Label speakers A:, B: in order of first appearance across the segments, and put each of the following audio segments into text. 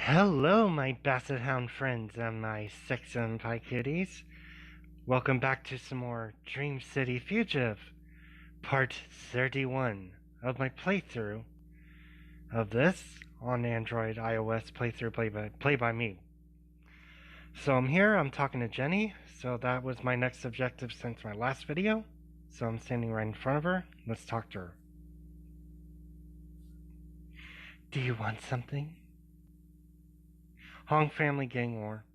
A: Hello, my Basset Hound friends and my Sex and Pie Kitties. Welcome back to some more Dream City Fugitive, part 31 of my playthrough of this on Android, iOS playthrough play by me. So I'm here, I'm talking to Jenny, so that was my next objective since my last video. So I'm standing right in front of her, let's talk to her. Do you want something? Hong family gang war.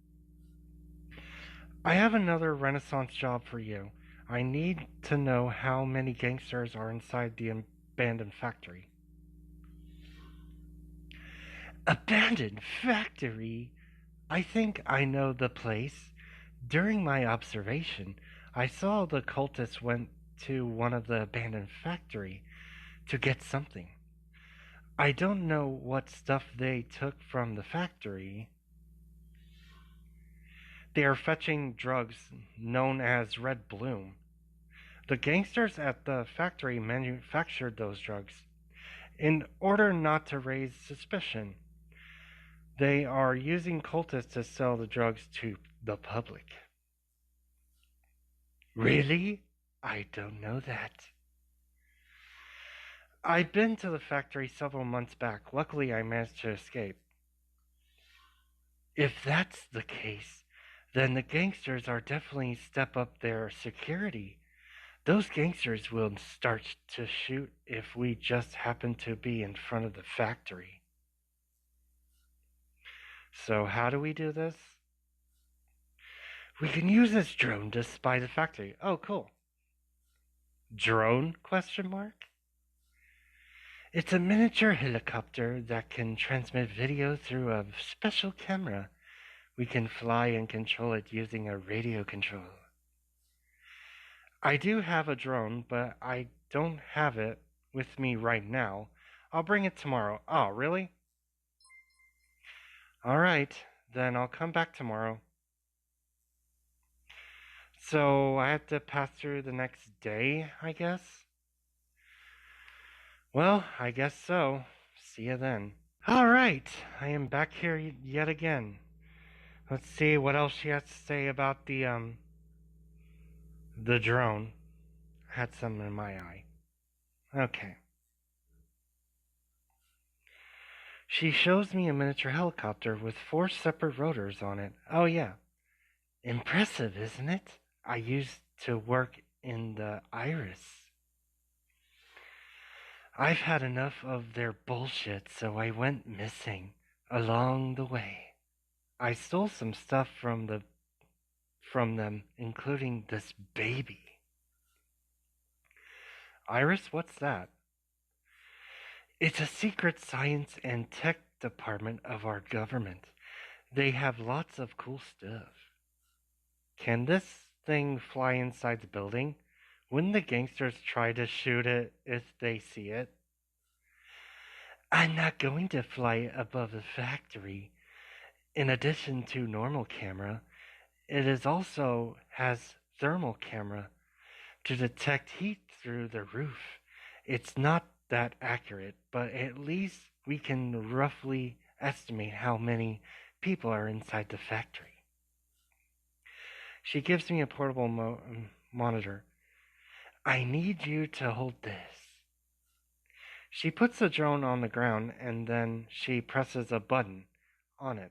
A: I have another Renaissance job for you. I need to know how many gangsters are inside the abandoned factory. Abandoned factory? I think I know the place. During my observation, I saw the cultists went to one of the abandoned factory to get something. I don't know what stuff they took from the factory. They are fetching drugs known as Red Bloom. The gangsters at the factory manufactured those drugs. In order not to raise suspicion, they are using cultists to sell the drugs to the public. Really? I don't know that. I've been to the factory several months back. Luckily, I managed to escape. If that's the case, then the gangsters are definitely step up their security. Those gangsters will start to shoot if we just happen to be in front of the factory. So how do we do this? We can use this drone to spy the factory. Oh, cool. Drone? Question mark? It's a miniature helicopter that can transmit video through a special camera. We can fly and control it using a radio control. I do have a drone, but I don't have it with me right now. I'll bring it tomorrow. Oh, really? Alright, then I'll come back tomorrow. So I have to pass through the next day, I guess? Well, I guess so. See you then. Alright, I am back here yet again. Let's see what else she has to say about the drone. I had something in my eye. Okay. She shows me a miniature helicopter with 4 separate rotors on it. Oh yeah. Impressive, isn't it? I used to work in the Iris. I've had enough of their bullshit, so I went missing along the way. I stole some stuff from them, including this baby. Iris, what's that? It's a secret science and tech department of our government. They have lots of cool stuff. Can this thing fly inside the building? Wouldn't the gangsters try to shoot it if they see it? I'm not going to fly above the factory. In addition to normal camera, it is also has thermal camera to detect heat through the roof. It's not that accurate, but at least we can roughly estimate how many people are inside the factory. She gives me a portable monitor. I need you to hold this. She puts the drone on the ground and then she presses a button on it.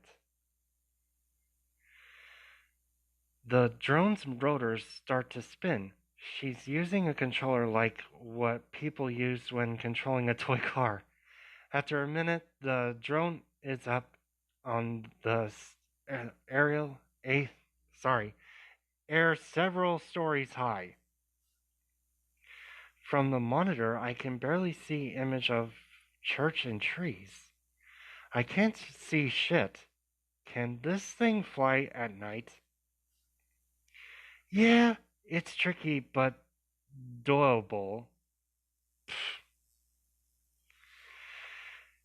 A: The drone's rotors start to spin. She's using a controller like what people use when controlling a toy car. After a minute, the drone is up on the air several stories high. From the monitor, I can barely see image of church and trees. I can't see shit. Can this thing fly at night? Yeah, it's tricky, but doable.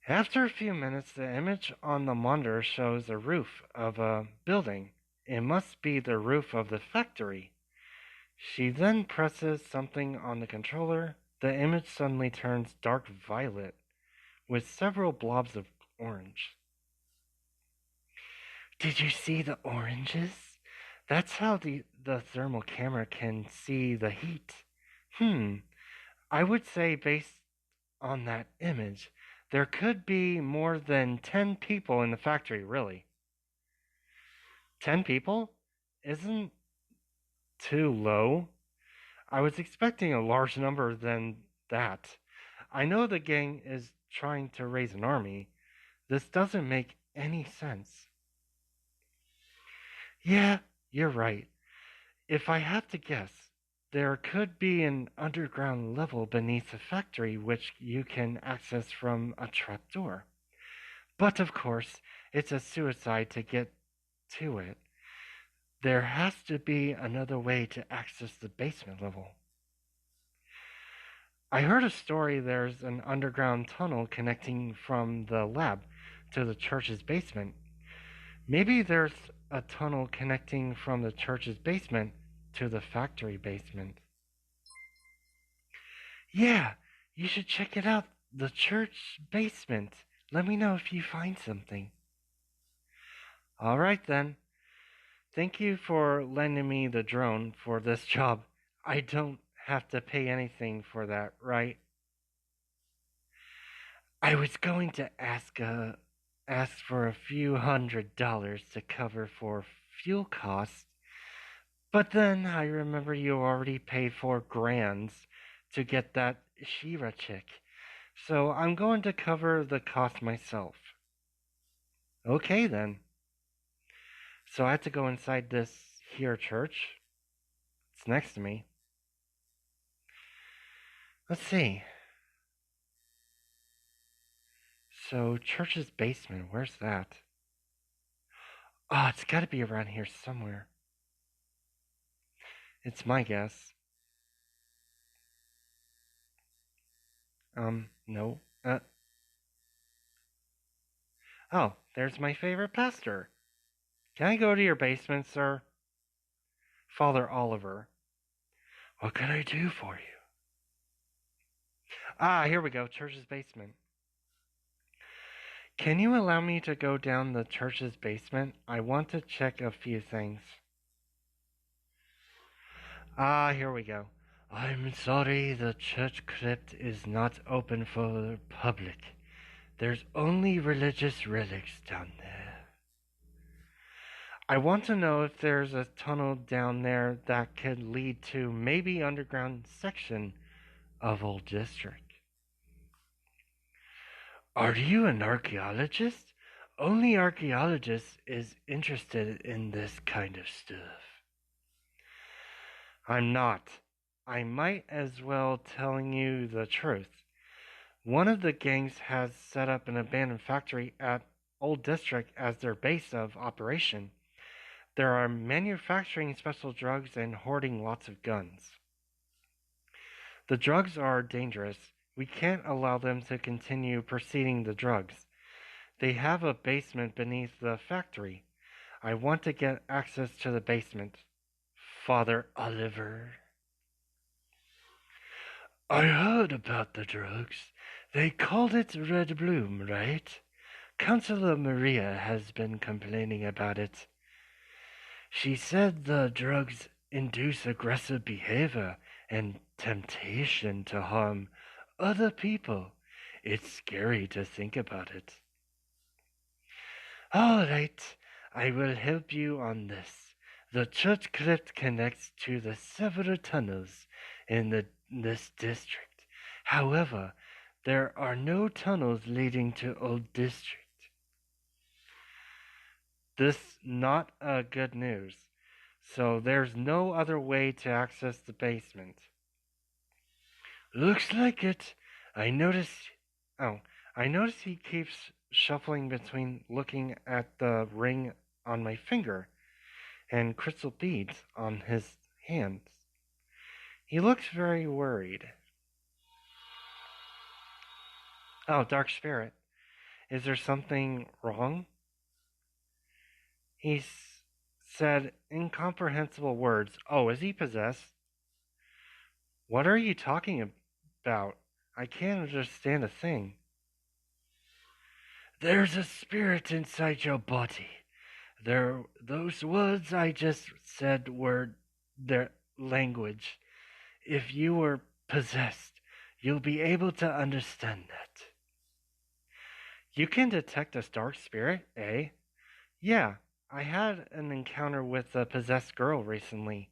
A: After a few minutes, the image on the monitor shows a roof of a building. It must be the roof of the factory. She then presses something on the controller. The image suddenly turns dark violet with several blobs of orange. Did you see the oranges? That's how the thermal camera can see the heat. Hmm, I would say based on that image, there could be more than 10 people in the factory, really. 10 people? Isn't too low. I was expecting a large number than that. I know the gang is trying to raise an army. This doesn't make any sense. Yeah, you're right. If I had to guess, there could be an underground level beneath the factory which you can access from a trapdoor. But of course, it's a suicide to get to it. There has to be another way to access the basement level. I heard a story there's an underground tunnel connecting from the lab to the church's basement. Maybe there's a tunnel connecting from the church's basement to the factory basement. Yeah, you should check it out. The church basement. Let me know if you find something. All right then. Thank you for lending me the drone for this job. I don't have to pay anything for that, right? I was going to ask for a few $100s to cover for fuel costs, but then I remember you already paid 4 grands to get that Shira chick, so I'm going to cover the cost myself. Okay then. So I had to go inside this here church. It's next to me. Let's see. So church's basement, where's that? Oh, it's gotta be around here somewhere. It's my guess. No. Oh, there's my favorite pastor. Can I go to your basement, sir? Father Oliver. What can I do for you? Ah, here we go. Church's basement. Can you allow me to go down the church's basement? I want to check a few things. Ah, here we go. I'm sorry, the church crypt is not open for the public. There's only religious relics down there. I want to know if there's a tunnel down there that could lead to maybe underground section of Old District. Are you an archaeologist? Only archaeologists is interested in this kind of stuff. I'm not. I might as well telling you the truth. One of the gangs has set up an abandoned factory at Old District as their base of operation. There are manufacturing special drugs and hoarding lots of guns. The drugs are dangerous. We can't allow them to continue proceeding the drugs. They have a basement beneath the factory. I want to get access to the basement. Father Oliver. I heard about the drugs. They called it Red Bloom, right? Councillor Maria has been complaining about it. She said the drugs induce aggressive behavior and temptation to harm other people. It's scary to think about it. All right, I will help you on this. The church crypt connects to the several tunnels in this district. However, there are no tunnels leading to Old District. This not good news. So there's no other way to access the basement. Looks like it. I notice. Oh, I notice he keeps shuffling between looking at the ring on my finger and crystal beads on his hands. He looks very worried. Oh, Dark Spirit. Is there something wrong? He said incomprehensible words. Oh, is he possessed? What are you talking about? I can't understand a thing. There's a spirit inside your body. Those words I just said were their language. If you were possessed, you'll be able to understand that. You can detect a dark spirit, eh? Yeah, I had an encounter with a possessed girl recently.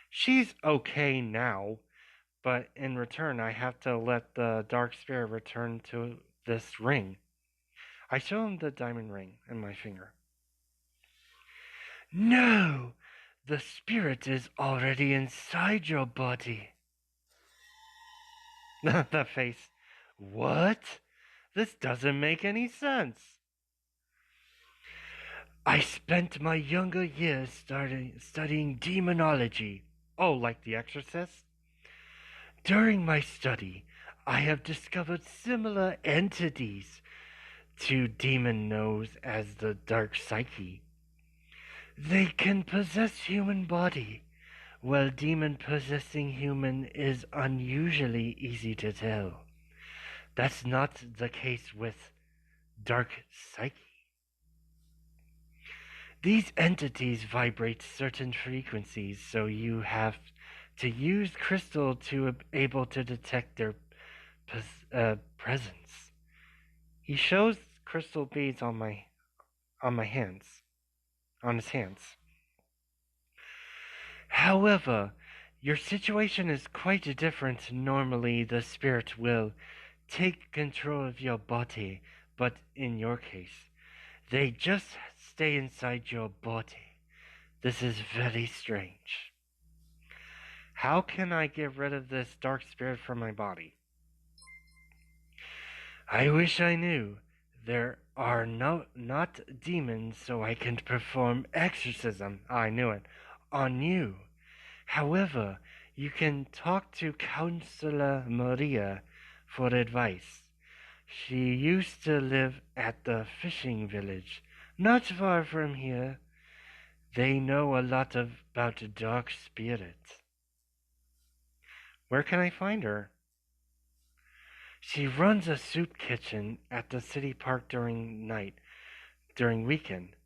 A: She's okay now, but in return, I have to let the dark spirit return to this ring. I show him the diamond ring in my finger. No! The spirit is already inside your body. The face. What? This doesn't make any sense. I spent my younger years studying demonology. Oh, like the Exorcist? During my study, I have discovered similar entities to demon knows as the dark psyche. They can possess human body, while demon possessing human is unusually easy to tell. That's not the case with dark psyche. These entities vibrate certain frequencies, so you have to use crystal to be able to detect their presence. He shows crystal beads on my hands, on his hands. However, your situation is quite different. Normally, the spirit will take control of your body, but in your case, they just stay inside your body. This is very strange. How can I get rid of this dark spirit from my body? I wish I knew. There are not demons, so I can perform exorcism. I knew it. On you. However, you can talk to Counselor Maria for advice. She used to live at the fishing village, not far from here. They know a lot about dark spirits. Where can I find her? She runs a soup kitchen at the city park during weekend.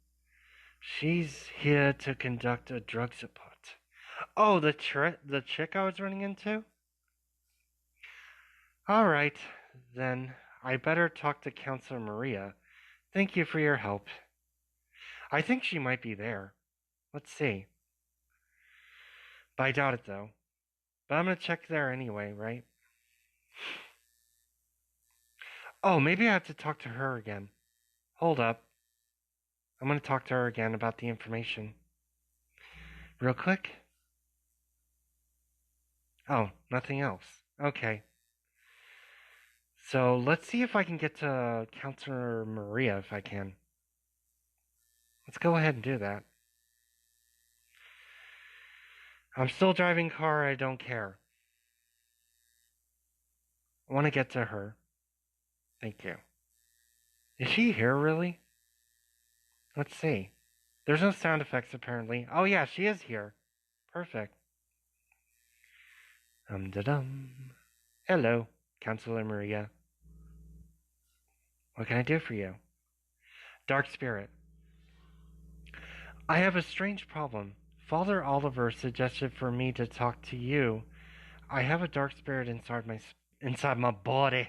A: She's here to conduct a drug support. Oh, the chick I was running into? All right, then I better talk to Counselor Maria. Thank you for your help. I think she might be there. Let's see. But I doubt it though. But I'm gonna check there anyway, right? Oh, maybe I have to talk to her again. Hold up. I'm gonna talk to her again about the information. Real quick. Oh, nothing else. Okay. So let's see if I can get to Counselor Maria if I can. Let's go ahead and do that. I'm still driving car, I don't care. I want to get to her. Thank you. Is she here really? Let's see. There's no sound effects apparently. Oh yeah, she is here. Perfect. Da-dum. Hello, Counselor Maria. What can I do for you? Dark Spirit. I have a strange problem. Father Oliver suggested for me to talk to you. I have a dark spirit inside my body.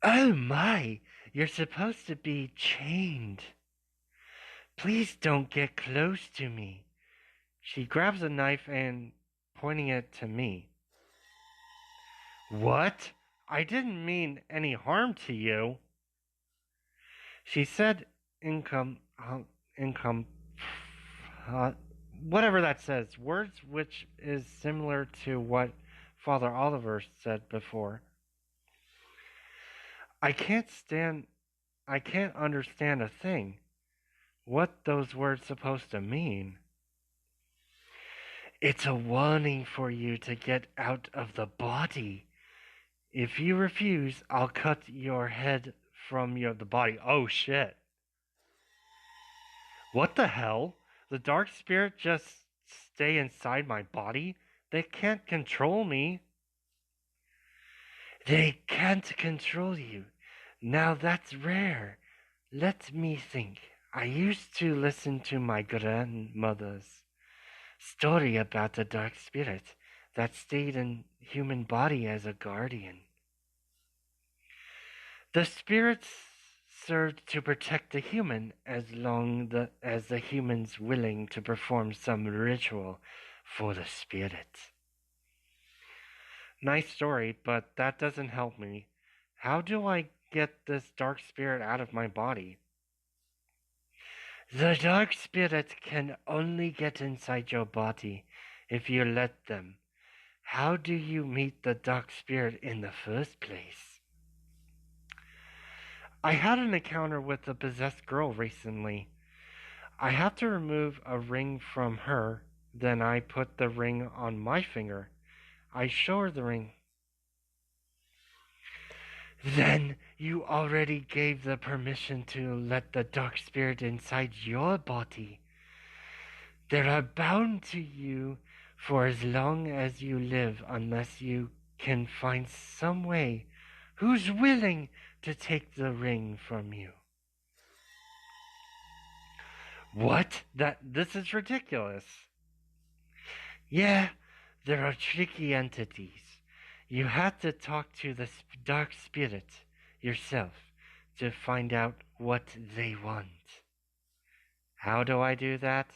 A: Oh my, you're supposed to be chained. Please don't get close to me. She grabs a knife and pointing it to me. What? I didn't mean any harm to you. She said income, whatever that says, words which is similar to what Father Oliver said before. I can't understand a thing. What those words supposed to mean? It's a warning for you to get out of the body. If you refuse, I'll cut your head from the body. Oh shit. What the hell? The dark spirit just stay inside my body? They can't control me. They can't control you. Now that's rare. Let me think. I used to listen to my grandmother's story about the dark spirit that stayed in human body as a guardian. The spirits served to protect the human as long as the human's willing to perform some ritual for the spirit. Nice story, but that doesn't help me. How do I get this dark spirit out of my body? The dark spirit can only get inside your body if you let them. How do you meet the dark spirit in the first place? I had an encounter with a possessed girl recently. I have to remove a ring from her, then I put the ring on my finger. I show her the ring. Then you already gave the permission to let the dark spirit inside your body. They are bound to you for as long as you live unless you can find some way who's willing to take the ring from you. What? This is ridiculous. Yeah, there are tricky entities. You have to talk to the dark spirit yourself to find out what they want. How do I do that?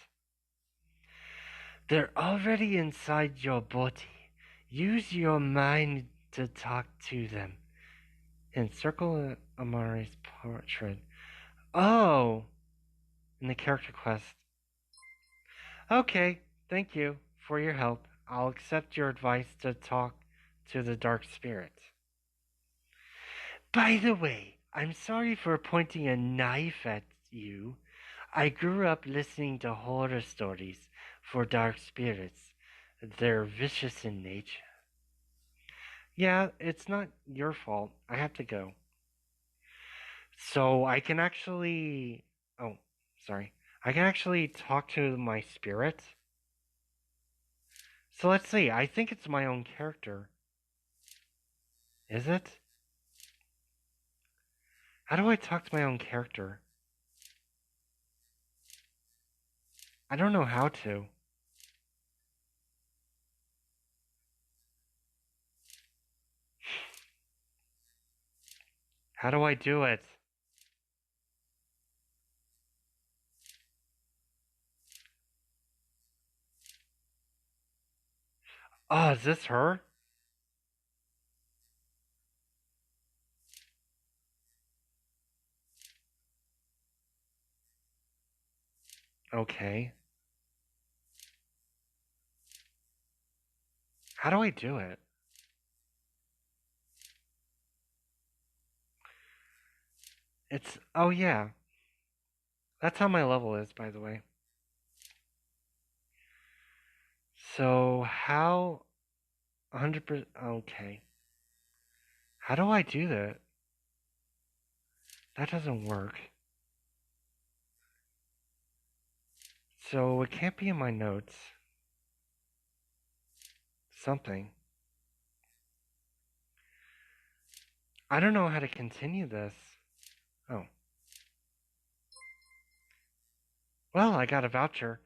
A: They're already inside your body. Use your mind to talk to them. Encircle Amari's portrait. Oh, in the character quest. Okay, thank you for your help. I'll accept your advice to talk to the dark spirit. By the way, I'm sorry for pointing a knife at you. I grew up listening to horror stories for dark spirits. They're vicious in nature. Yeah, it's not your fault. I have to go. So I can actually. Oh, sorry. I can actually talk to my spirit. So let's see. I think it's my own character. Is it? How do I talk to my own character? I don't know how to. How do I do it? Oh, is this her? Okay. How do I do it? It's. Oh, yeah. That's how my level is, by the way. So, how. 100%. Okay. How do I do that? That doesn't work. So, it can't be in my notes. Something. I don't know how to continue this. Oh. Well, I got a voucher.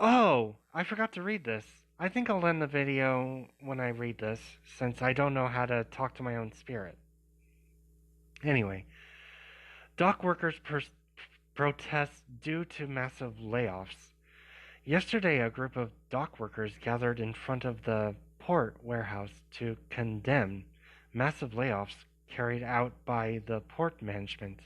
A: Oh, I forgot to read this. I think I'll end the video when I read this, since I don't know how to talk to my own spirit. Anyway, dock workers protest due to massive layoffs. Yesterday, a group of dock workers gathered in front of the port warehouse to condemn massive layoffs carried out by the port management.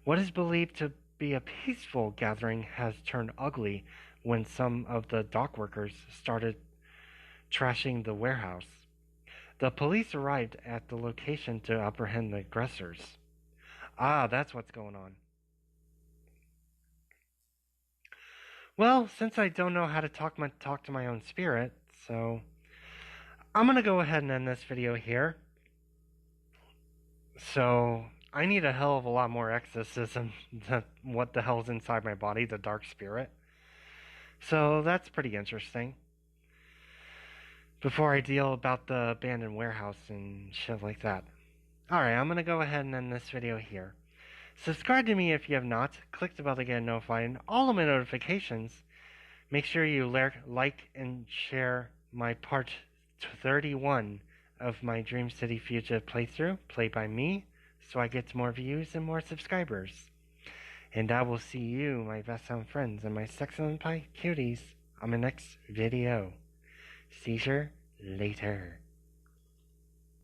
A: What is believed to be a peaceful gathering has turned ugly when some of the dock workers started trashing the warehouse. The police arrived at the location to apprehend the aggressors. Ah, that's what's going on. Well, since I don't know how to talk to my own spirit, so I'm gonna go ahead and end this video here. So I need a hell of a lot more exorcism than what the hell's inside my body, the dark spirit. So that's pretty interesting. Before I deal about the abandoned warehouse and shit like that. Alright, I'm gonna go ahead and end this video here. Subscribe to me if you have not. Click the bell to get notified and all of my notifications. Make sure you like and share my part 31 of my Dream City Fugitive playthrough, played by me, so I get more views and more subscribers. And I will see you, my best sound friends, and my sexy pie cuties on my next video. See you later.